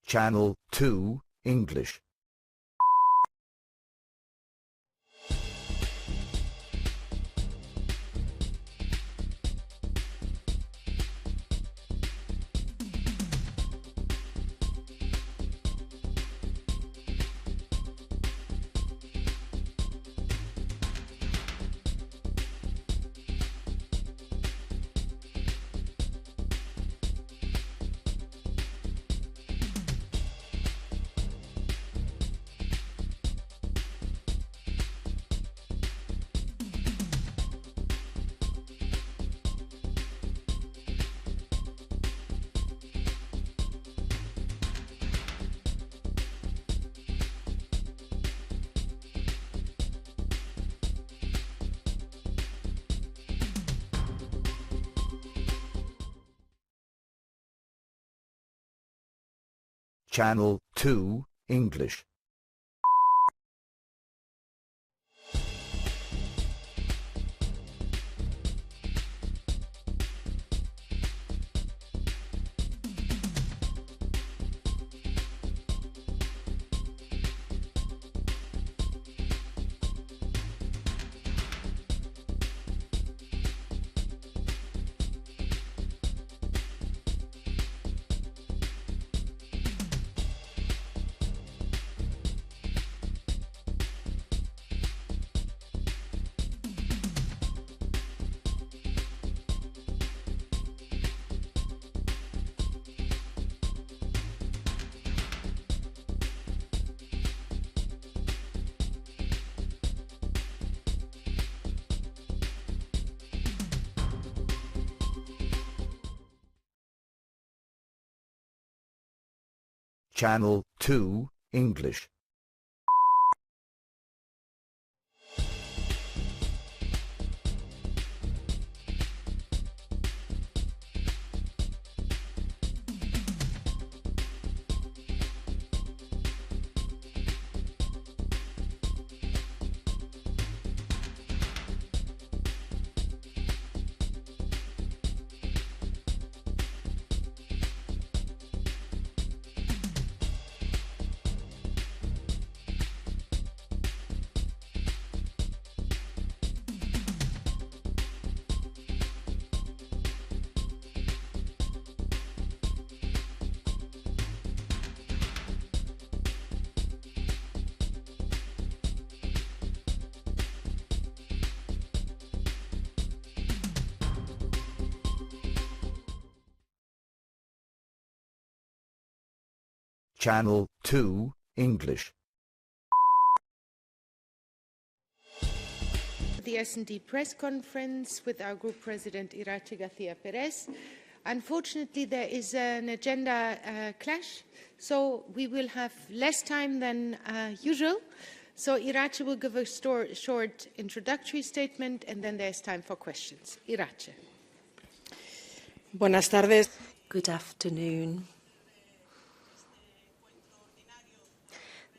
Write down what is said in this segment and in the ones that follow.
Channel 2, English. Channel 2, English. Channel 2, English. Channel 2, English. The S&D press conference with our group president Iratxe García Perez. Unfortunately, there is an agenda clash, so we will have less time than usual. So Iratxe will give a short introductory statement, and then there's time for questions. Iratxe. Buenas tardes. Good afternoon.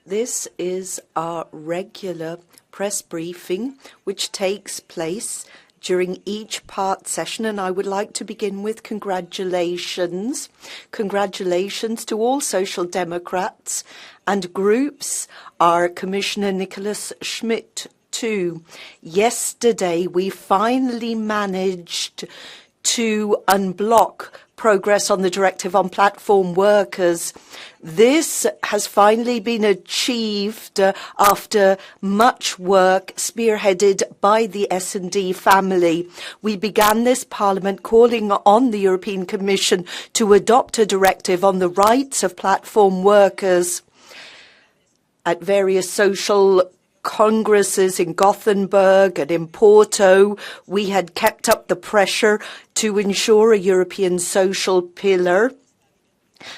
This is our regular press briefing, which takes place during each part session, and I would like to begin with congratulations. Congratulations to all Social Democrats and groups, our Commissioner Nicholas Schmidt too. Yesterday, we finally managed to unblock progress on the directive on platform workers. This has finally been achieved after much work spearheaded by the S&D family. We began this parliament calling on the European Commission to adopt a directive on the rights of platform workers. At various social congresses in Gothenburg and in Porto, we had kept up the pressure to ensure a European social pillar.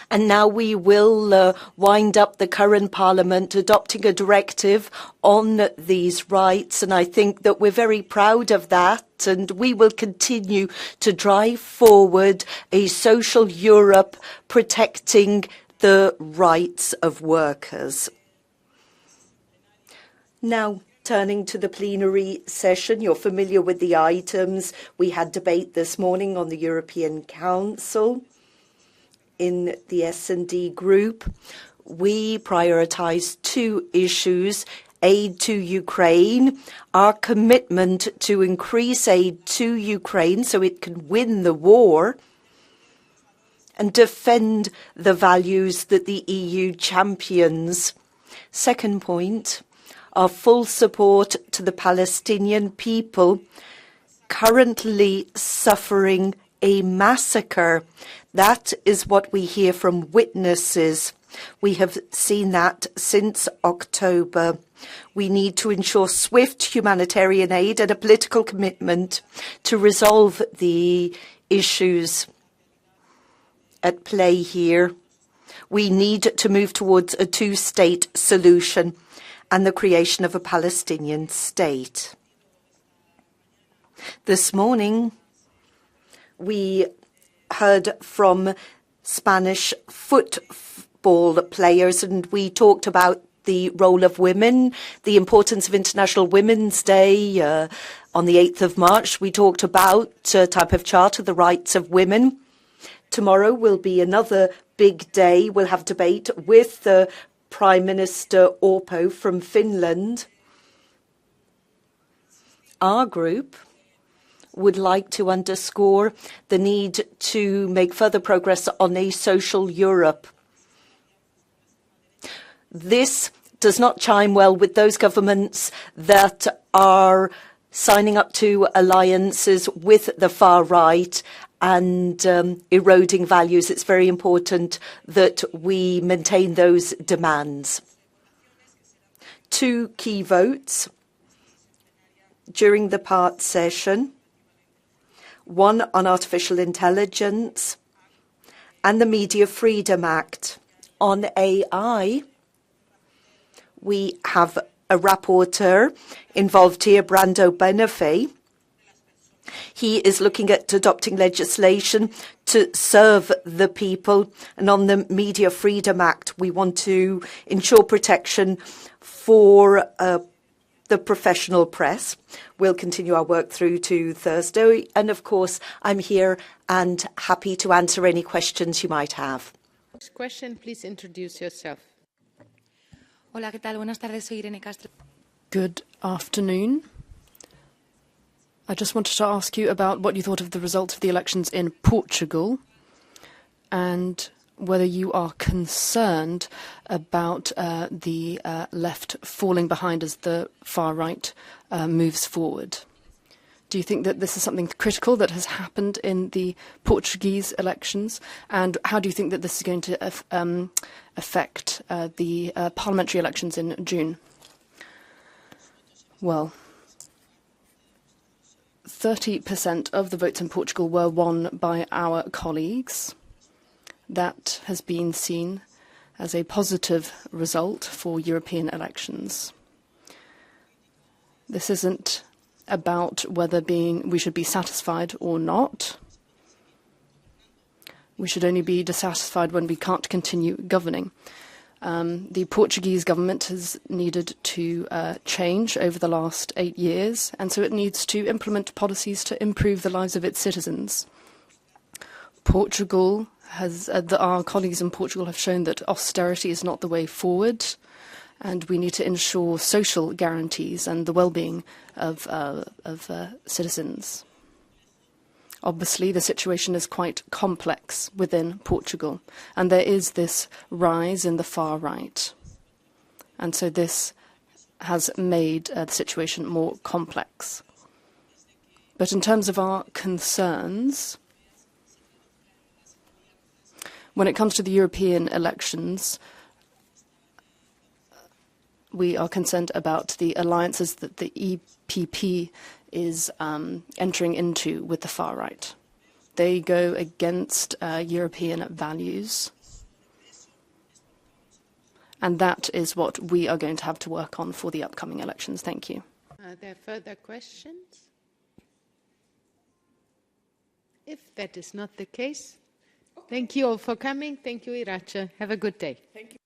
And now we will wind up the current parliament adopting a directive on these rights. And I think that we're very proud of that. And we will continue to drive forward a social Europe protecting the rights of workers. Now, turning to the plenary session, you're familiar with the items. We had debate this morning on the European Council. in the S&D group, we prioritize two issues: aid to Ukraine, our commitment to increase aid to Ukraine so it can win the war and defend the values that the EU champions. Second point, our full support to the Palestinian people currently suffering a massacre. That is what we hear from witnesses. We have seen that since October. We need to ensure swift humanitarian aid and a political commitment to resolve the issues at play here. We need to move towards a two-state solution and the creation of a Palestinian state. This morning, we heard from Spanish football players, and we talked about the role of women, the importance of International Women's Day on the 8th of March. We talked about a type of charter, the rights of women. Tomorrow will be another big day. We'll have debate with the Prime Minister Orpo from Finland. Our group would like to underscore the need to make further progress on a social Europe. This does not chime well with those governments that are signing up to alliances with the far right and eroding values. It's very important that we maintain those demands. Two key votes during the part session, one on artificial intelligence and the Media Freedom Act. On AI, we have a rapporteur involved here, Brando Benefei. He is looking at adopting legislation to serve the people. And on the Media Freedom Act, we want to ensure protection for the professional press. We'll continue our work through to Thursday. And of course, I'm here and happy to answer any questions you might have. Next question, please introduce yourself. Hola, ¿qué tal? Buenas tardes, soy Irene Castro. Good afternoon. I just wanted to ask you about what you thought of the result of the elections in Portugal and whether you are concerned about the left falling behind as the far right moves forward. Do you think that this is something critical that has happened in the Portuguese elections? And how do you think that this is going to affect the parliamentary elections in June? Well, 30% of the votes in Portugal were won by our colleagues. That has been seen as a positive result for European elections. This isn't about whether we should be satisfied or not. We should only be dissatisfied when we can't continue governing. The Portuguese government has needed to change over the last 8 years, and so it needs to implement policies to improve the lives of its citizens. Portugal has, our colleagues in Portugal have shown that austerity is not the way forward, and we need to ensure social guarantees and the well-being of citizens. Obviously, the situation is quite complex within Portugal, and there is this rise in the far right. And so this has made the situation more complex. But in terms of our concerns, when it comes to the European elections, we are concerned about the alliances that the EPP is entering into with the far right. They go against European values. And that is what we are going to have to work on for the upcoming elections. Thank you. Are there further questions? If that is not the case, thank you all for coming. Thank you, Iratxe. Have a good day. Thank you.